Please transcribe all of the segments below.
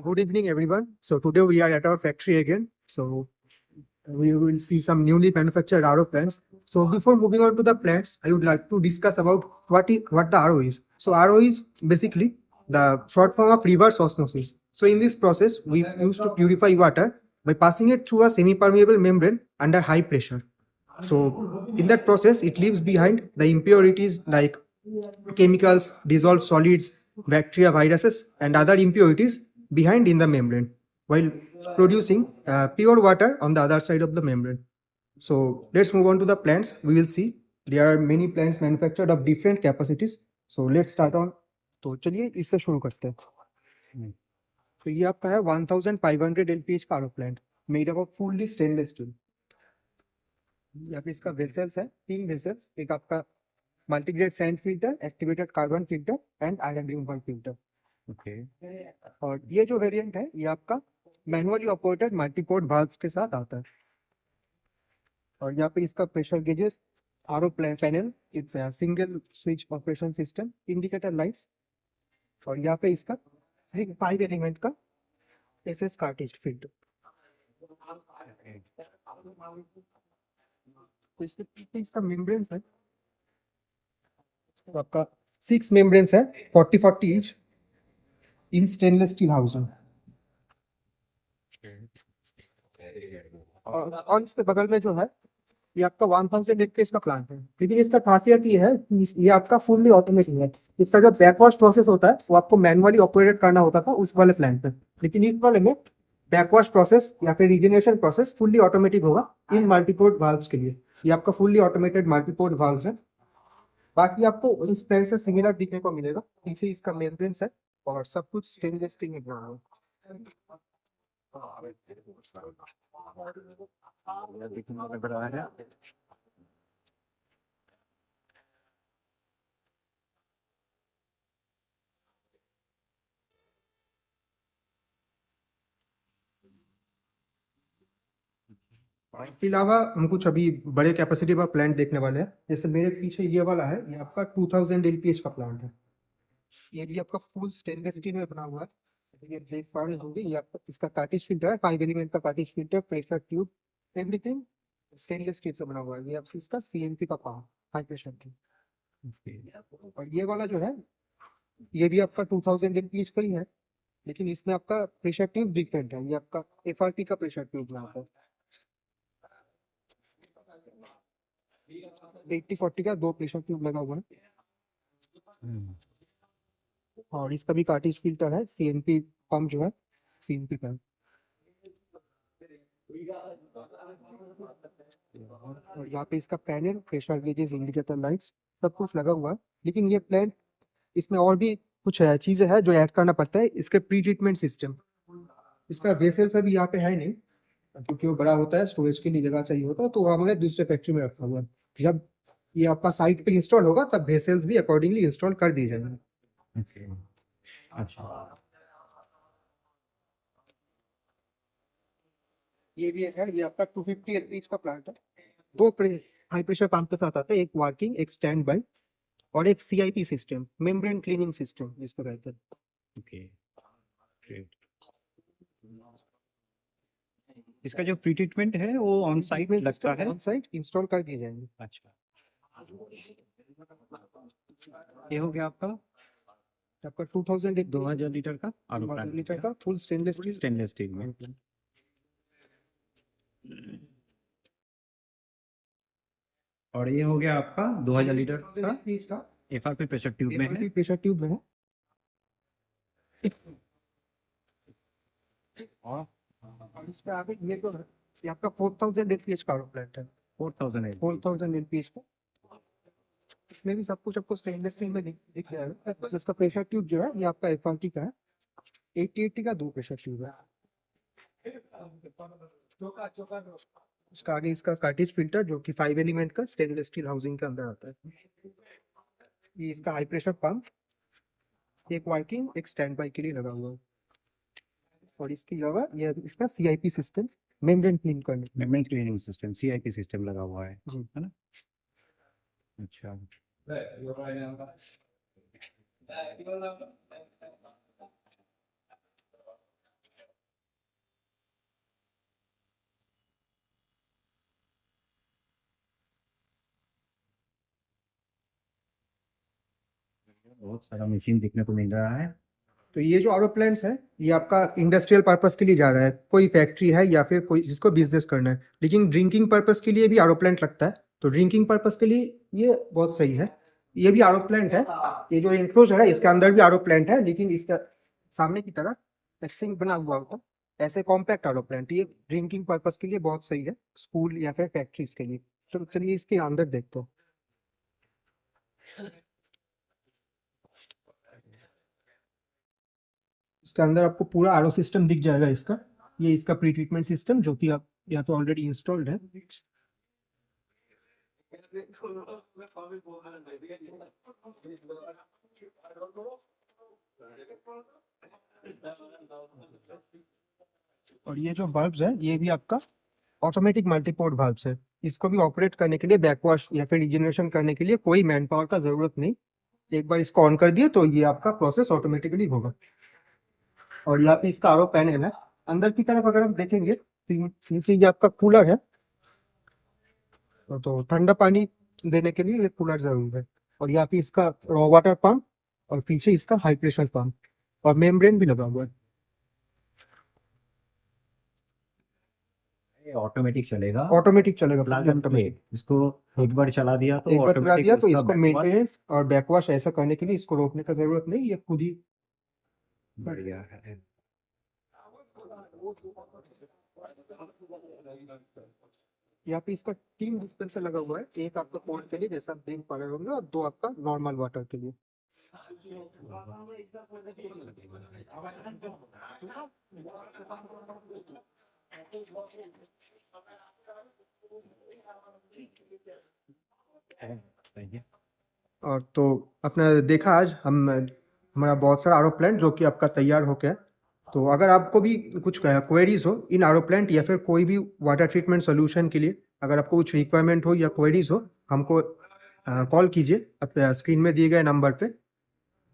Good evening, everyone. So today we are at our factory again. So we will see some newly manufactured RO plants. So before moving on to the plants, I would like to discuss about what the RO is. So RO is basically the short form of reverse osmosis. So in this process, we used to purify water by passing it through a semi-permeable membrane under high pressure. So in that process, it leaves behind the impurities like chemicals, dissolved solids, bacteria, viruses, and other impurities behind in the membrane, while producing pure water on the other side of the membrane. So let's move on to the plants. We will see there are many plants manufactured of different capacities. So let's start on. तो चलिए इससे शुरू करते हैं. तो ये आपका है 1500 LPH का R plant made up of fully stainless steel. यहाँ पे इसका वेसल्स है, 3 वेसल्स. एक आपका multigrade sand filter, activated carbon filter and iron removal filter. Okay. और ये जो वेरिएंट है ये आपका मैनुअली ऑपरेटेड मल्टीपोर्ट वाल्व्स के साथ आता है. और यहाँ पे इसका pressure gauges, RO panel, single switch operation system, indicator lights. और यहाँ पे इसका 5 एलिमेंट का एसएस कार्टेज फिल्टर. तो इसके पीछे इसका मेम्ब्रेन्स है. तो आपका 6 मेम्ब्रेन्स है 40-40 each in stainless steel housing. और इसके बगल में जो है ये आपका 1000 LPH का प्लांट है. लेकिन इसका खासियत ये है कि ये आपका फुल्ली ऑटोमेटिक है. इसका जो बैकवॉश प्रोसेस होता है वो आपको मैनुअली ऑपरेट करना होता था उस वाले प्लांट पे. लेकिन इस वाले में बैकवॉश प्रोसेस या फिर रीजनरेशन प्रोसेस फुल्ली ऑटोमेटिक होगा इन मल्टीपोर्ट वाल्व्स के लिए. ये आपका फुल्ली ऑटोमेटेड मल्टीपोर्ट वाल्व है. बाकी आपको इस प्लांट से सिमिलर दिखने को मिलेगा. पीछे इसका मेम्ब्रेन्स है और सब कुछ स्टेनलेस स्टील में बना हुआ है. इसके अलावा हम कुछ अभी बड़े कैपेसिटी का प्लांट देखने वाले हैं. जैसे मेरे पीछे ये वाला है, ये आपका 2000 LPH का प्लांट है. ये भी आपका फुल स्टेनलेस स्टील में बना हुआ है. ये देख पा रहे होंगे, ये आपका इसका कार्टेज फिल्टर है, 5 एलिमेंट का cartridge filter, pressure tube, everything stainless steel से बना हुआ है. ये आपसे इसका सीएमपी का पावर, हाई प्रेशर की. और ये वाला जो है ये भी आपका 2000 LPH का ही है. लेकिन इसमें आपका प्रेशर ट्यूब डिफरेंट है. ये आपका एफआरपी का प्रेशर ट्यूब यहाँ पर 80-40 का 2 प्रेशर ट्यूब लगा हुआ है. और इसका भी कार्टेज फिल्टर है, सीएनपी पंप जो है सीएनपी का. और यहाँ पे इसका panel, pressure gauges, indicator lights सब कुछ लगा हुआ है. लेकिन ये प्लांट इसमें और भी कुछ चीजें हैं जो ऐड करना पड़ता है. इसके प्री ट्रीटमेंट सिस्टम, इसका वेसल्स अभी यहाँ पे है नहीं क्योंकि वो बड़ा होता है, स्टोरेज के लिए जगह चाहिए होता है, तो हमने दूसरे फैक्ट्री में रखा हुआ है. जब ये आपका साइट पे इंस्टॉल होगा तब वेसल्स भी अकॉर्डिंगली इंस्टॉल कर दिए जाएंगे. अच्छा. ये भी है, ये आपका 250 LPH का प्लांट है. 2 हाई प्रेशर पंप के साथ आता है, एक वर्किंग, एक स्टैंड बाय, और एक CIP system, membrane cleaning system जिसको कहते हैं. Okay, great. इसका जो प्री ट्रीटमेंट है वो ऑन साइट लगता है, ऑन साइट इंस्टॉल कर दिए जाएंगे. अच्छा. ये हो गया आपका 2000 लीटर का 2000 लीटर का फुल स्टेनलेस स्टील में. और ये हो गया आपका 2000 लीटर का एफआरपी प्रेशर ट्यूब में है. प्रेशर ट्यूब में है. और इसके आगे ये जो है ये आपका 4000 LPH का प्लांट है. 4000 LPH का. इसमें भी सब कुछ आपको स्टेनलेस स्टील में दिख जाएगा. बस इसका प्रेशर ट्यूब जो है ये आपका एफआरटी का है. 80-80 का 2 प्रेशर ट्यूब है. उसका आगे इसका कार्टेज फिल्टर जो कि 5 एलिमेंट का स्टेनलेस स्टील हाउसिंग के अंदर आता है. ये इसका हाई प्रेशर पंप, एक वर्किंग, एक स्टैंड बाय के लिए लगा हुआ है. और इसके अलावा ये इसका CIP system, membrane cleaning system, CIP system लगा हुआ है जी, है ना. अच्छा. बहुत सारा मशीन देखने को मिल रहा है। तो ये जो आरओ प्लांट्स है ये आपका इंडस्ट्रियल पर्पस के लिए जा रहा है, कोई फैक्ट्री है या फिर कोई जिसको बिजनेस करना है, लेकिन ड्रिंकिंग पर्पस के लिए भी आरओ प्लांट लगता है। तो ड्रिंकिंग पर्पस के लिए ये बहुत सही है। ये भी आरओ प्लांट है, ये जो इंक्लोजर है इसके अंदर भी आरओ प्लांट है, लेकिन इसका सामने की तरफ सिंक बना हुआ होता है। ऐसे कॉम्पैक्ट आरओ प्लांट ये ड्रिंकिंग पर्पस के लिए बहुत सही है, स्कूल या फिर फैक्ट्रीज के लिए। तो चलिए इसके अंदर देखते हैं। इसके अंदर आपको पूरा आरओ सिस्टम दिख जाएगा इसका। ये इसका प्री ट्रीटमेंट सिस्टम जो कि आप या तो ऑलरेडी इंस्टॉल्ड है। और ये जो बल्ब्स है ये भी आपका ऑटोमेटिक मल्टीपोर्ट बल्ब्स है। इसको भी ऑपरेट करने के लिए, बैकवॉश या फिर रिजनरेशन करने के लिए कोई मैन पावर का जरूरत नहीं। एक बार इसको ऑन कर दिए तो ये आपका प्रोसेस ऑटोमेटिकली होगा। और यहाँ पे इसका आरओ पैनल है। अंदर की तरफ अगर हम देखेंगे तो नीचे ये आपका कूलर है, तो ठंडा पानी देने के लिए ये कूलर जरूर है। और यहाँ पे इसका रॉ वाटर पंप और पीछे इसका हाई प्रेशर पंप और मेम्ब्रेन भी लगा हुआ है। ये ऑटोमेटिक चलेगा। ऑटोमेटिक चलेगा, प्लग एंड प्ले। इसको एक बार चला दिया तो एक बार चला ऑटोमेटिक दिया तो उसका इसको बैकवॉश मेंटेनेंस और बैकवॉश ऐसा करने के लिए इसको रोकने का जरूरत नहीं, ये खुद ही बढ़िया है। यहाँ पे इसका 3 डिस्पेंसर लगा हुआ है, एक आपका कोल्ड के लिए जैसा आप देख पा रहे होंगे और 2 आपका नॉर्मल वाटर के लिए। सही है। और तो अपना देखा आज हमारा बहुत सारा आरओ प्लांट जो कि आपका तैयार हो गया है। तो अगर आपको भी कुछ क्वेरीज हो इन आरओ प्लांट या फिर कोई भी वाटर ट्रीटमेंट सोल्यूशन के लिए, अगर आपको कुछ रिक्वायरमेंट हो या क्वेरीज हो, हमको कॉल कीजिए अपने स्क्रीन में दिए गए नंबर पे।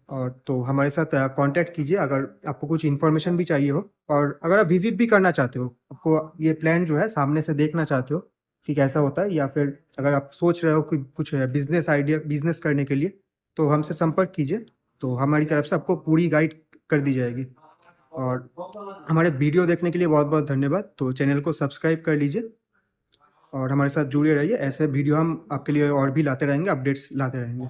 और तो हमारे साथ कांटेक्ट कीजिए अगर आपको कुछ इन्फॉर्मेशन भी चाहिए हो। और अगर आप विजिट भी करना चाहते हो, आपको ये प्लान जो है सामने से देखना चाहते हो कि कैसा होता है, या फिर अगर आप सोच रहे हो कि कुछ बिजनेस आइडिया बिजनेस करने के लिए, तो हमसे संपर्क कीजिए। तो हमारी तरफ से आपको पूरी गाइड कर दी जाएगी। और हमारे वीडियो देखने के लिए बहुत बहुत धन्यवाद। तो चैनल को सब्सक्राइब कर लीजिए और हमारे साथ जुड़े रहिए। ऐसे वीडियो हम आपके लिए और भी लाते रहेंगे, अपडेट्स लाते रहेंगे।